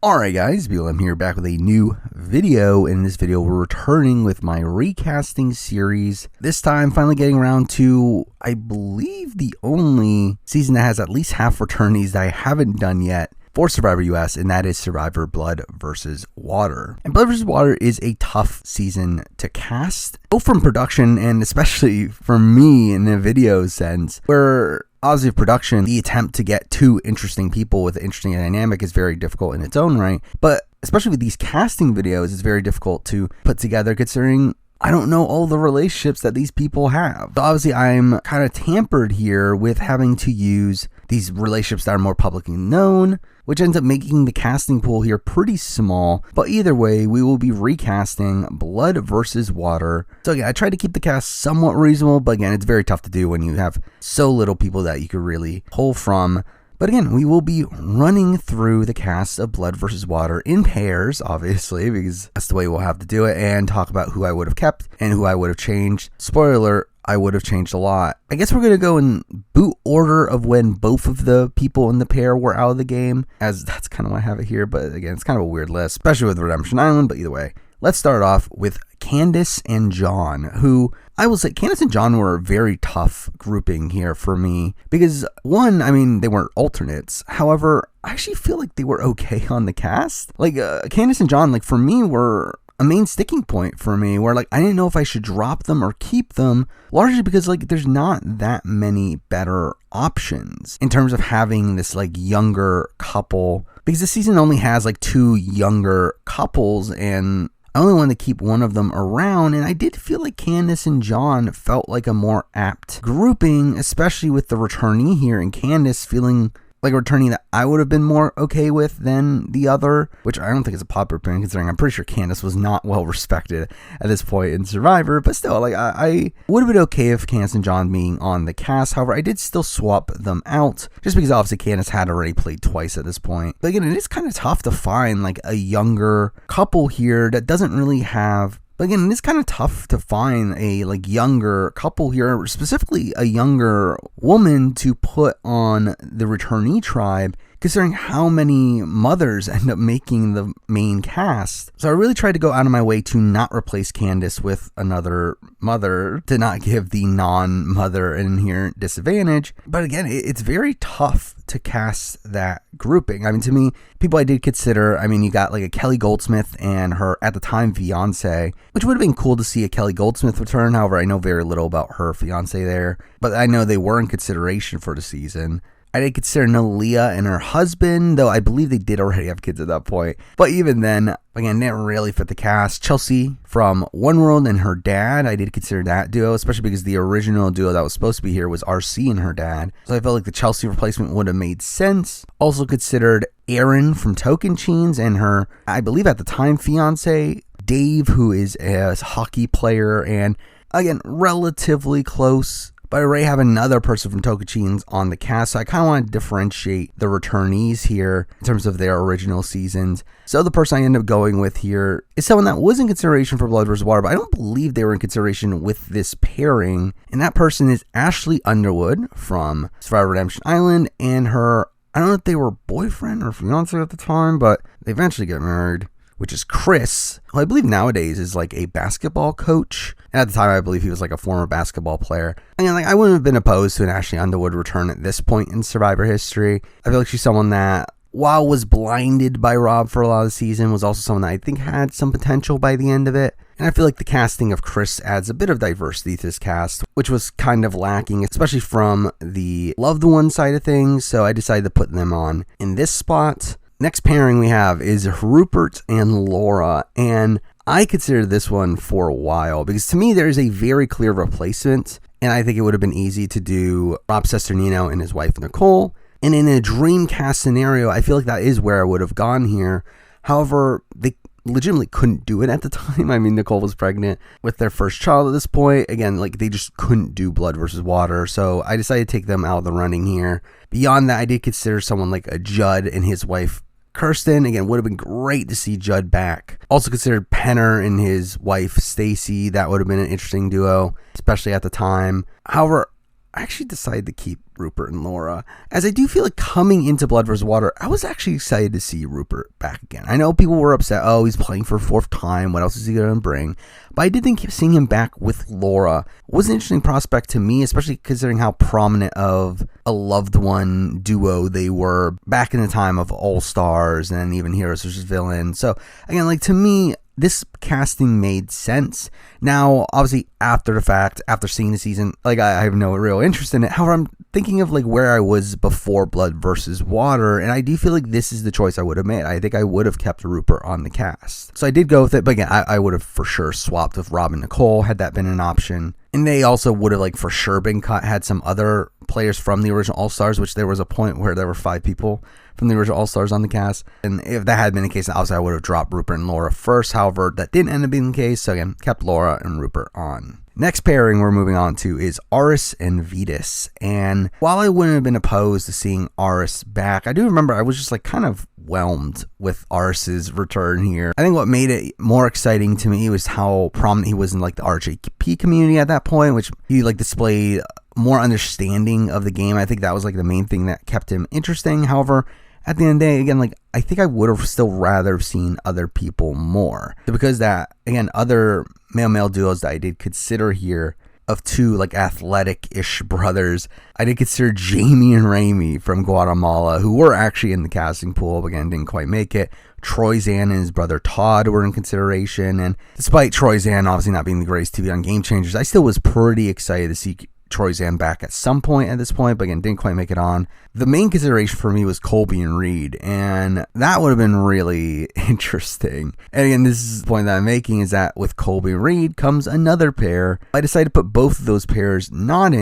Alright guys, I'm here back with a new video. In this video, we're returning with my recasting series. This time, finally getting around to, I believe, the only season that has at least half returnees that I haven't done yet for Survivor US, and that is Survivor Blood vs. Water. And Blood vs. Water is a tough season to cast, both from production and especially for me in a video sense, where obviously production, the attempt to get two interesting people with an interesting dynamic is very difficult in its own right, but especially with these casting videos, it's very difficult to put together considering I don't know all the relationships that these people have. So obviously I'm kind of tampered here with having to use these relationships that are more publicly known, which ends up making the casting pool here pretty small. But either way, we will be recasting Blood vs. Water. So again, I tried to keep the cast somewhat reasonable, but again, it's very tough to do when you have so little people that you could really pull from. But again, we will be running through the cast of Blood vs. Water in pairs, obviously, because that's the way we'll have to do it, and talk about who I would have kept and who I would have changed. Spoiler alert, I would have changed a lot. I guess we're going to go in boot order of when both of the people in the pair were out of the game, as that's kind of why I have it here, but again, it's kind of a weird list, especially with Redemption Island, but either way. Let's start off with Candace and John, who I will say Candace and John were a very tough grouping here for me because one, I mean, they weren't alternates. However, I actually feel like they were okay on the cast. Like Candace and John, like for me, were a main sticking point for me where like I didn't know if I should drop them or keep them, largely because like there's not that many better options in terms of having this like younger couple, because the season only has like two younger couples and I only wanted to keep one of them around, and I did feel like Candace and John felt like a more apt grouping, especially with the returnee here, and Candace feeling like a returnee that I would have been more okay with than the other, which I don't think is a popular opinion considering I'm pretty sure Candace was not well respected at this point in Survivor, but still, like I would have been okay if Candace and John being on the cast. However, I did still swap them out just because obviously Candace had already played twice at this point. But again, it is kind of tough to find like a younger couple here that doesn't really have. But again, it's kind of tough to find a like younger couple here, specifically a younger woman to put on the returnee tribe, considering how many mothers end up making the main cast. So I really tried to go out of my way to not replace Candace with another mother, to not give the non-mother an inherent disadvantage. But again, it's very tough to cast that grouping. I mean, to me, people I did consider, I mean, you got like a Kelly Goldsmith and her, at the time, fiance, which would have been cool to see a Kelly Goldsmith return. However, I know very little about her fiance there, but I know they were in consideration for the season. I did consider Nalia and her husband, though I believe they did already have kids at that point. But even then, again, didn't really fit the cast. Chelsea from One World and her dad, I did consider that duo, especially because the original duo that was supposed to be here was RC and her dad. So I felt like the Chelsea replacement would have made sense. Also considered Erin from Tocantins and her, I believe at the time, fiance, Dave, who is a hockey player and, again, relatively close. But I already have another person from Tocantins on the cast, so I kind of want to differentiate the returnees here in terms of their original seasons. So the person I ended up going with here is someone that was in consideration for Blood vs. Water, but I don't believe they were in consideration with this pairing. And that person is Ashley Underwood from Survivor Redemption Island and her, I don't know if they were boyfriend or fiance at the time, but they eventually get married, which is Chris, who I believe nowadays is like a basketball coach. And at the time, I believe he was like a former basketball player. And like, I wouldn't have been opposed to an Ashley Underwood return at this point in Survivor history. I feel like she's someone that, while was blinded by Rob for a lot of the season, was also someone that I think had some potential by the end of it. And I feel like the casting of Chris adds a bit of diversity to this cast, which was kind of lacking, especially from the loved one side of things. So I decided to put them on in this spot. Next pairing we have is Rupert and Laura, and I considered this one for a while because to me there is a very clear replacement, and I think it would have been easy to do Rob Cesternino and his wife Nicole, and in a dream cast scenario I feel like that is where I would have gone here. However, they legitimately couldn't do it at the time. I mean, Nicole was pregnant with their first child at this point. Again, like they just couldn't do Blood vs. Water, so I decided to take them out of the running here. Beyond that, I did consider someone like a Judd and his wife Kirsten. Again, would have been great to see Judd back. Also considered Penner and his wife Stacy. That would have been an interesting duo, especially at the time. However, I actually decided to keep Rupert and Laura, as I do feel like coming into Blood vs. Water, I was actually excited to see Rupert back again. I know people were upset, oh, he's playing for a fourth time, what else is he going to bring? But I did think seeing him back with Laura was an interesting prospect to me, especially considering how prominent of a loved one duo they were back in the time of All Stars and even Heroes vs. Villains. So again, like, to me, this casting made sense. Now, obviously, after the fact, after seeing the season, like, I have no real interest in it. However, I'm thinking of like where I was before Blood vs. Water, and I do feel like this is the choice I would have made. I think I would have kept Rupert on the cast. So I did go with it, but again, I would have for sure swapped with Rob and Nicole had that been an option. And they also would have like for sure been had some other players from the original All-Stars, which there was a point where there were 5 people from the original All-Stars on the cast. And if that had been the case, obviously I would have dropped Rupert and Laura first. However, that didn't end up being the case. So again, kept Laura and Rupert on. Next pairing we're moving on to is Aris and Vetus. And while I wouldn't have been opposed to seeing Aris back, I do remember I was just like kind of whelmed with Aris's return here. I think what made it more exciting to me was how prominent he was in like the RJP community at that point, which he like displayed more understanding of the game. I think that was like the main thing that kept him interesting. However, at the end of the day, again, like, I think I would have still rather seen other people more. So because that, again, other male duos that I did consider here of 2 like athletic-ish brothers, I did consider Jamie and Raimi from Guatemala, who were actually in the casting pool, but again, didn't quite make it. Troyzan and his brother Todd were in consideration, and despite Troyzan obviously not being the greatest TV on Game Changers, I still was pretty excited to see Troyzan back at some point at this point, but again, didn't quite make it on. The main consideration for me was Colby and Reed, and that would have been really interesting. And again, this is the point that I'm making, is that with Colby and Reed comes another pair. I decided to put both of those pairs not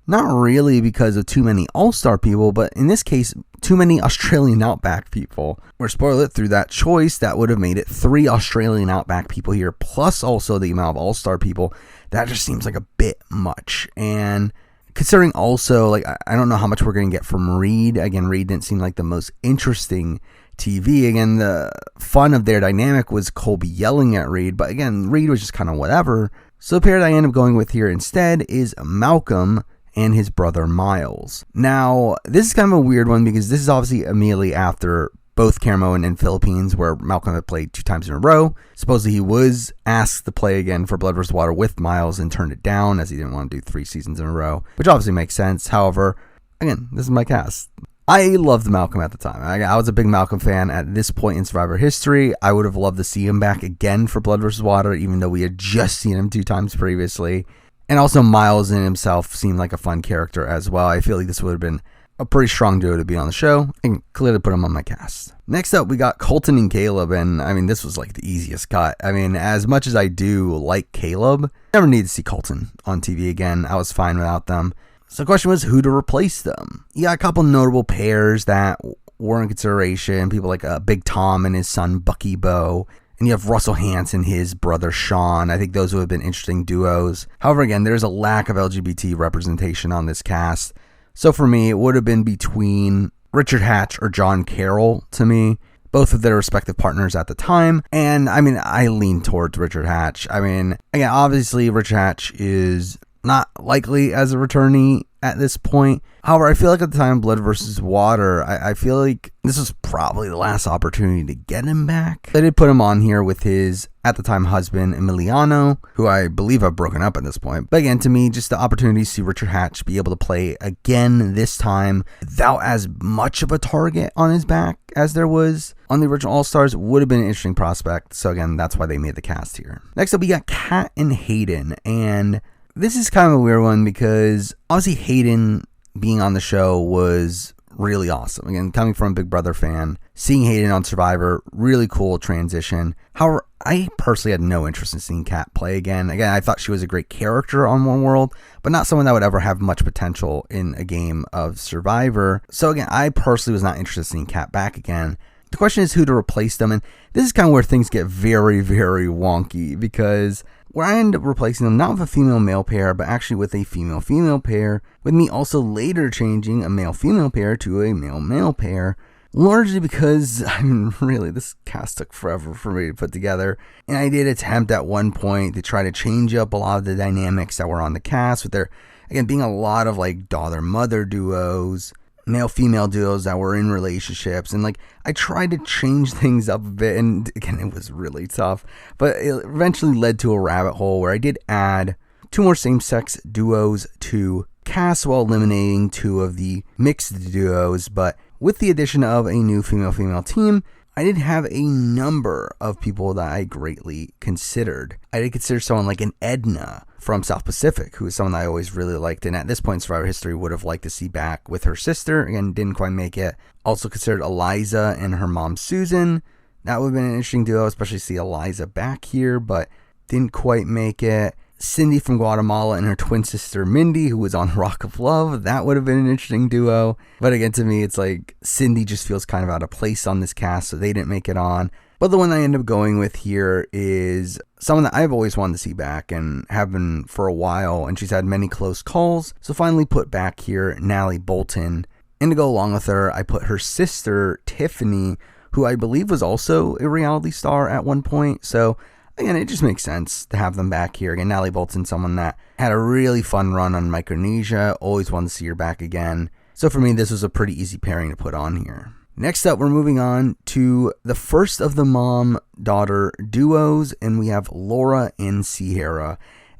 really because of too many All-Star people, but in this case, too many Australian Outback people. Or spoiler it, through that choice, that would have made it 3 Australian Outback people here, plus also the amount of All-Star people. That just seems like a bit much. And considering also, like, I don't know how much we're going to get from Reed. Again, Reed didn't seem like the most interesting TV. Again, the fun of their dynamic was Colby yelling at Reed, but again, Reed was just kind of whatever. So the pair that I end up going with here instead is Malcolm and his brother Miles. Now, this is kind of a weird one because this is obviously immediately after both Caramo and Philippines, where Malcolm had played 2 times in a row. Supposedly he was asked to play again for Blood vs. Water with Miles and turned it down as he didn't want to do 3 seasons in a row, which obviously makes sense. However, again, this is my cast. I loved Malcolm at the time. I was a big Malcolm fan at this point in Survivor history. I would have loved to see him back again for Blood vs. Water, even though we had just seen him 2 times previously. And also Miles in himself seemed like a fun character as well. I feel like this would have been a pretty strong duo to be on the show, and clearly put him on my cast. Next up, we got Colton and Caleb, and I mean, this was like the easiest cut. I mean, as much as I do like Caleb, never need to see Colton on TV again. I was fine without them. So the question was who to replace them. You got a couple notable pairs that were in consideration, people like Big Tom and his son Bucky Bo. And you have Russell Hantz and his brother Sean. I think those would have been interesting duos. However, again, there's a lack of LGBT representation on this cast. So for me, it would have been between Richard Hatch or John Carroll to me, both of their respective partners at the time. And I mean, I lean towards Richard Hatch. I mean, again, obviously Richard Hatch is not likely as a returnee at this point. However, I feel like at the time of Blood vs. Water, I feel like this was probably the last opportunity to get him back. They did put him on here with his, at the time, husband, Emiliano, who I believe have broken up at this point. But again, to me, just the opportunity to see Richard Hatch be able to play again this time without as much of a target on his back as there was on the original All-Stars would have been an interesting prospect. So again, that's why they made the cast here. Next up, we got Kat and Hayden, and this is kind of a weird one because obviously Hayden being on the show was really awesome. Again, coming from a Big Brother fan, seeing Hayden on Survivor, really cool transition. However, I personally had no interest in seeing Kat play again. Again, I thought she was a great character on One World, but not someone that would ever have much potential in a game of Survivor. So again, I personally was not interested in seeing Kat back again. The question is who to replace them, and this is kind of where things get very, very wonky because where I end up replacing them not with a female-male pair, but actually with a female-female pair, with me also later changing a male-female pair to a male-male pair, largely because, I mean, really, this cast took forever for me to put together, and I did attempt at one point to try to change up a lot of the dynamics that were on the cast with their, again, being a lot of like daughter-mother duos, male-female duos that were in relationships, and like I tried to change things up a bit, and again, it was really tough, but it eventually led to a rabbit hole where I did add 2 more same-sex duos to cast while eliminating 2 of the mixed duos. But with the addition of a new female-female team, I did have a number of people that I greatly considered. I did consider someone like an Edna from South Pacific, who is someone that I always really liked, and at this point in Survivor history would have liked to see back with her sister. Again, didn't quite make it. Also considered Eliza and her mom Susan. That would have been an interesting duo, especially see Eliza back here, but didn't quite make it. Cindy from Guatemala and her twin sister Mindy, who was on Rock of Love. That would have been an interesting duo. But again, to me, it's like Cindy just feels kind of out of place on this cast, so they didn't make it on. But the one I end up going with here is someone that I've always wanted to see back and have been for a while, and she's had many close calls. So finally put back here Natalie Bolton. And to go along with her, I put her sister Tiffany, who I believe was also a reality star at one point. So again, it just makes sense to have them back here. Again, Natalie Bolton, someone that had a really fun run on Micronesia. Always wanted to see her back again. So for me, this was a pretty easy pairing to put on here. Next up, we're moving on to the first of the mom-daughter duos, and we have Laura and Ciera.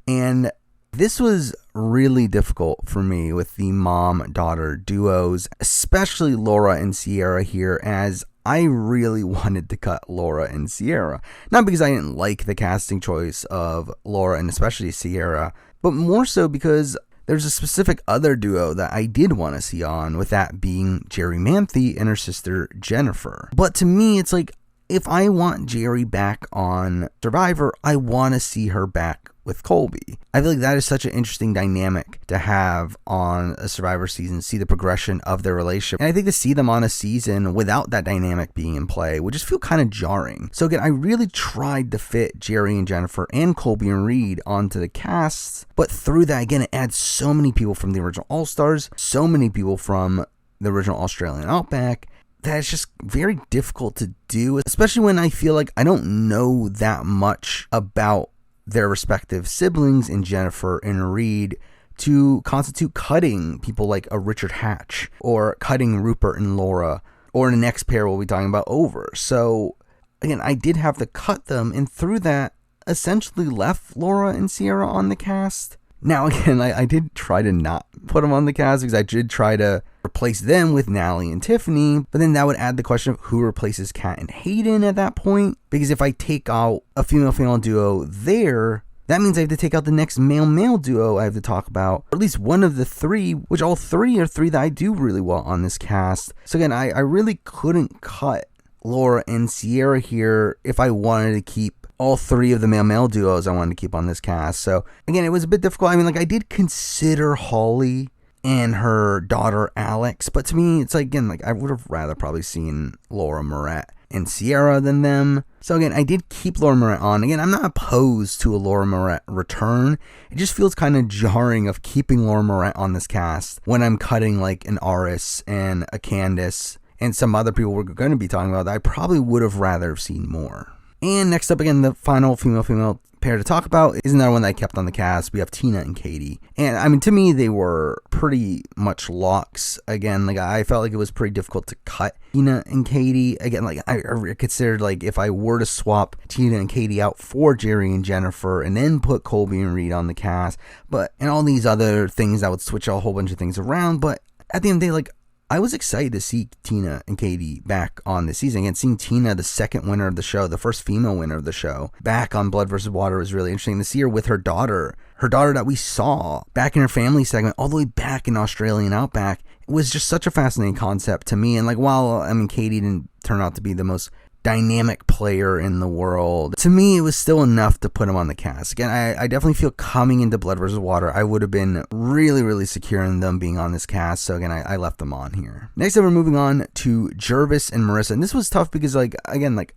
And this was really difficult for me with the mom-daughter duos, especially Laura and Ciera here, as I really wanted to cut Laura and Ciera. Not because I didn't like the casting choice of Laura and especially Ciera, but more so because there's a specific other duo that I did want to see on, with that being Jerri Manthe and her sister Jennifer. But to me, it's like, if I want Jerri back on Survivor, I want to see her back with Colby. I feel like that is such an interesting dynamic to have on a Survivor season, see the progression of their relationship. And I think to see them on a season without that dynamic being in play would just feel kind of jarring. So again, I really tried to fit Jerri and Jennifer and Colby and Reed onto the casts, but through that, again, it adds so many people from the original All-Stars, so many people from the original Australian Outback, that it's just very difficult to do, especially when I feel like I don't know that much about their respective siblings in Jennifer and Reed to constitute cutting people like a Richard Hatch or cutting Rupert and Laura, or the next pair we'll be talking about over. So again, I did have to cut them, and through that essentially left Laura and Ciera on the cast. Now again, I did try to not put them on the cast because I did try to replace them with Natalie and Tiffany, but then that would add the question of who replaces Kat and Hayden at that point, because if I take out a female-female duo there, that means I have to take out the next male-male duo I have to talk about, or at least one of the 3, which all 3 are 3 that I do really well on this cast. So again, I really couldn't cut Laura and Ciera here if I wanted to keep all 3 of the male-male duos I wanted to keep on this cast. So again, it was a bit difficult. I mean, like, I did consider Holly and her daughter Alex, but to me, it's like, again, like, I would have rather probably seen Laura Moret and Ciera than them. So again, I did keep Laura Moret on. Again, I'm not opposed to a Laura Moret return. It just feels kind of jarring of keeping Laura Moret on this cast when I'm cutting like an Aris and a Candace and some other people we're going to be talking about that I probably would have rather have seen more. And next up, again, the final female-female pair to talk about is another one that I kept on the cast. We have Tina and Katie. And I mean, to me, they were pretty much locks. Again, like, I felt like it was pretty difficult to cut Tina and Katie. Again, like, I considered, like, if I were to swap Tina and Katie out for Jerri and Jennifer and then put Colby and Reed on the cast, and all these other things that would switch a whole bunch of things around. But at the end of the day, like, I was excited to see Tina and Katie back on this season. Again, seeing Tina, the second winner of the show, the first female winner of the show, back on Blood vs. Water was really interesting. To see her with her daughter that we saw back in her family segment, all the way back in Australian Outback, it was just such a fascinating concept to me. And like, while, I mean, Katie didn't turn out to be the most dynamic player in the world, to me it was still enough to put him on the cast. Again, I definitely feel coming into Blood vs. Water, I would have been really secure in them being on this cast. So again, I left them on here. Next up, we're moving on to Gervase and Marissa, and this was tough because, like, again, like,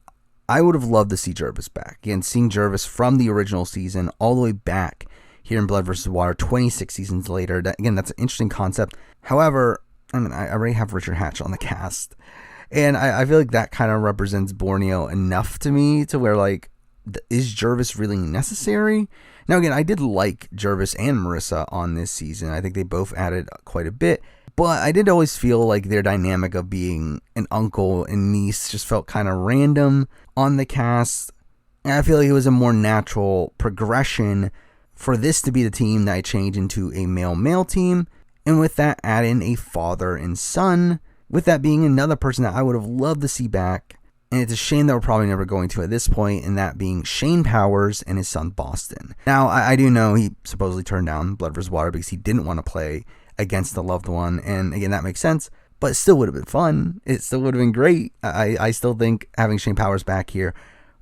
I would have loved to see Gervase back. Again, seeing Gervase from the original season all the way back here in Blood vs. Water 26 seasons later, that's an interesting concept. However, I mean, I already have Richard Hatch on the cast, and I feel like that kind of represents Borneo enough to me to where, like, is Gervase really necessary? Now, again, I did like Gervase and Marissa on this season. I think they both added quite a bit. But I did always feel like their dynamic of being an uncle and niece just felt kind of random on the cast. And I feel like it was a more natural progression for this to be the team that I change into a male-male team. And with that, add in a father and son. With that being another person that I would have loved to see back. And it's a shame that we're probably never going to at this point, and that being Shane Powers and his son Boston. Now, I do know he supposedly turned down Blood vs. Water because he didn't want to play against the loved one, and again, that makes sense, but it still would have been fun. It still would have been great. I still think having Shane Powers back here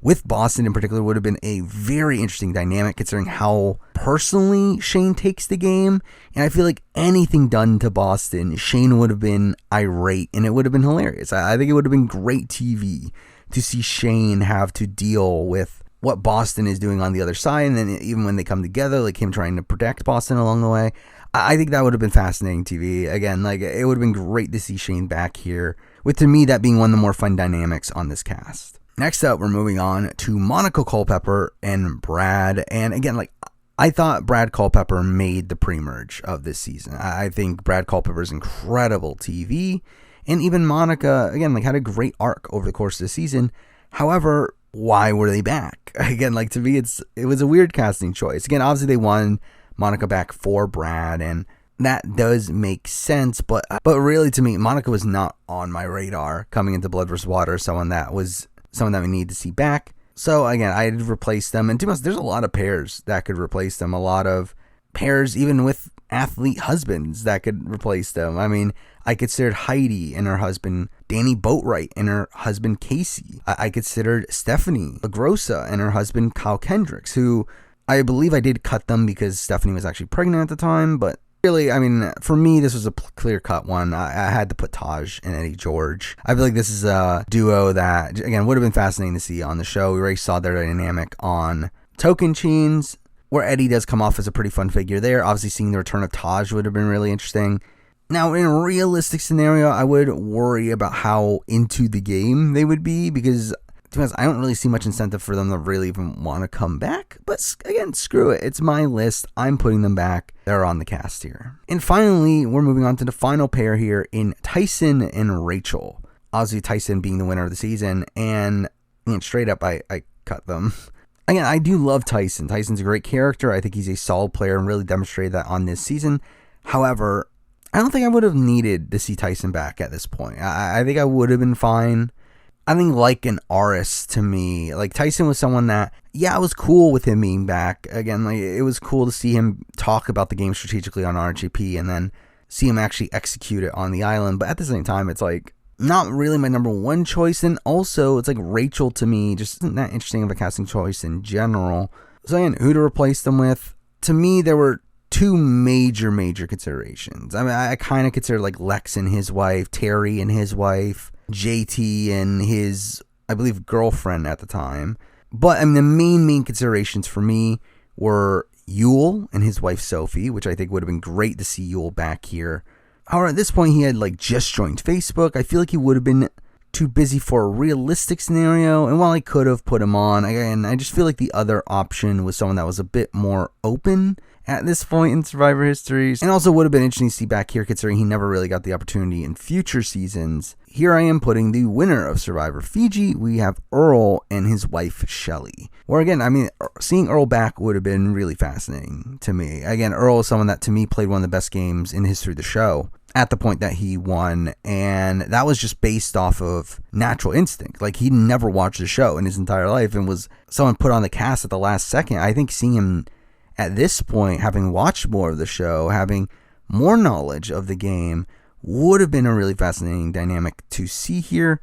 with Boston in particular would have been a very interesting dynamic, considering how personally Shane takes the game, and I feel like anything done to Boston, Shane would have been irate, and it would have been hilarious. I think it would have been great TV to see Shane have to deal with what Boston is doing on the other side, and then even when they come together, like him trying to protect Boston along the way. I think that would have been fascinating TV. Again, like, it would have been great to see Shane back here, with, to me, that being one of the more fun dynamics on this cast. Next up, we're moving on to Monica Culpepper and Brad. And again, like, I thought Brad Culpepper made the pre-merge of this season. I think Brad Culpepper's incredible TV. And even Monica, again, like, had a great arc over the course of the season. However, why were they back? Again, like, to me, it was a weird casting choice. Again, obviously they won Monica back for Brad, and that does make sense, but really, to me, Monica was not on my radar coming into Blood vs. Water, someone that we need to see back. So again, I had replaced them, and to be honest, there's a lot of pairs that could replace them, a lot of pairs even with athlete husbands that could replace them. I mean, I considered Heidi and her husband Danny Boatwright and her husband Casey. I considered Stephanie LaGrossa and her husband Kyle Kendricks, who I believe I did cut them because Stephanie was actually pregnant at the time, but really, I mean, for me, this was a clear-cut one. I had to put Taj and Eddie George. I feel like this is a duo that, again, would have been fascinating to see on the show. We already saw their dynamic on Token Chains, where Eddie does come off as a pretty fun figure there. Obviously, seeing the return of Taj would have been really interesting. Now, in a realistic scenario, I would worry about how into the game they would be, because to be honest, I don't really see much incentive for them to really even want to come back. But again, screw it. It's my list. I'm putting them back. They're on the cast here. And finally, we're moving on to the final pair here in Tyson and Rachel. Obviously, Tyson being the winner of the season. And straight up, I cut them. Again, I do love Tyson. Tyson's a great character. I think he's a solid player and really demonstrated that on this season. However, I don't think I would have needed to see Tyson back at this point. I think I would have been fine. I think like an Aris to me, like Tyson was someone that, yeah, it was cool with him being back. Again, like it was cool to see him talk about the game strategically on RGP and then see him actually execute it on the island. But at the same time, it's like not really my number one choice. And also it's like Rachel to me just isn't that interesting of a casting choice in general. So again, who to replace them with? To me, there were two major considerations. I mean, I kind of considered like Lex and his wife, Terry and his wife, JT and his, I believe, girlfriend at the time. But I mean, the main considerations for me were Yule and his wife Sophie, which I think would have been great to see Yule back here. However, at this point, he had like just joined Facebook. I feel like he would have been too busy for a realistic scenario. And while I could have put him on, again, I just feel like the other option was someone that was a bit more open at this point in Survivor history. And also would have been interesting to see back here, considering he never really got the opportunity in future seasons. Here I am putting the winner of Survivor Fiji. We have Earl and his wife Shelly. Where again, I mean, seeing Earl back would have been really fascinating to me. Again, Earl is someone that to me played one of the best games in the history of the show at the point that he won, and that was just based off of natural instinct. Like, he never watched the show in his entire life and was someone put on the cast at the last second. I think seeing him at this point, having watched more of the show, having more knowledge of the game, would have been a really fascinating dynamic to see here.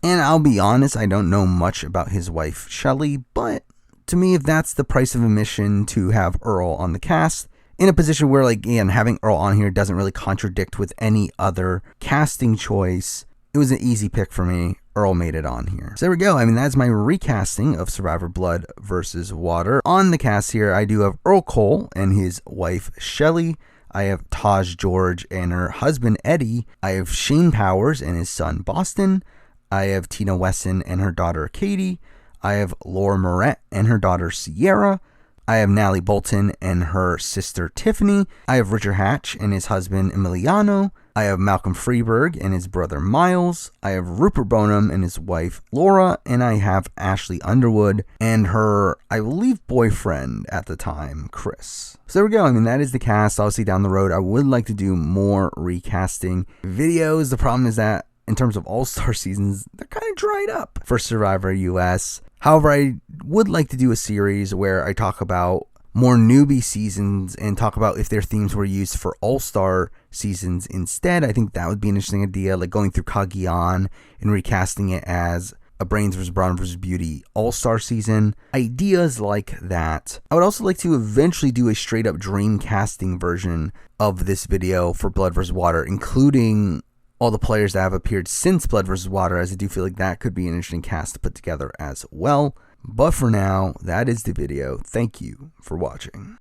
And I'll be honest, I don't know much about his wife Shelly, but to me, if that's the price of admission to have Earl on the cast, in a position where, like, again, having Earl on here doesn't really contradict with any other casting choice, it was an easy pick for me. Earl made it on here. So there we go. I mean, that's my recasting of Survivor Blood vs. Water. On the cast here, I do have Earl Cole and his wife Shelly. I have Taj George and her husband Eddie. I have Shane Powers and his son Boston. I have Tina Wesson and her daughter Katie. I have Laura Moret and her daughter Ciera. I have Natalie Bolton and her sister Tiffany. I have Richard Hatch and his husband Emiliano. I have Malcolm Freeberg and his brother Miles. I have Rupert Bonham and his wife Laura. And I have Ashley Underwood and her, I believe, boyfriend at the time, Chris. So there we go. I mean, that is the cast. Obviously, down the road, I would like to do more recasting videos. The problem is that in terms of all-star seasons, they're kind of dried up for Survivor US. However, I would like to do a series where I talk about more newbie seasons and talk about if their themes were used for all-star seasons instead. I think that would be an interesting idea, like going through Cagayan and recasting it as a Brains vs. Brawn vs. Beauty all-star season. Ideas like that. I would also like to eventually do a straight-up dream casting version of this video for Blood vs. Water, including all the players that have appeared since Blood vs. Water, as I do feel like that could be an interesting cast to put together as well. But for now, that is the video. Thank you for watching.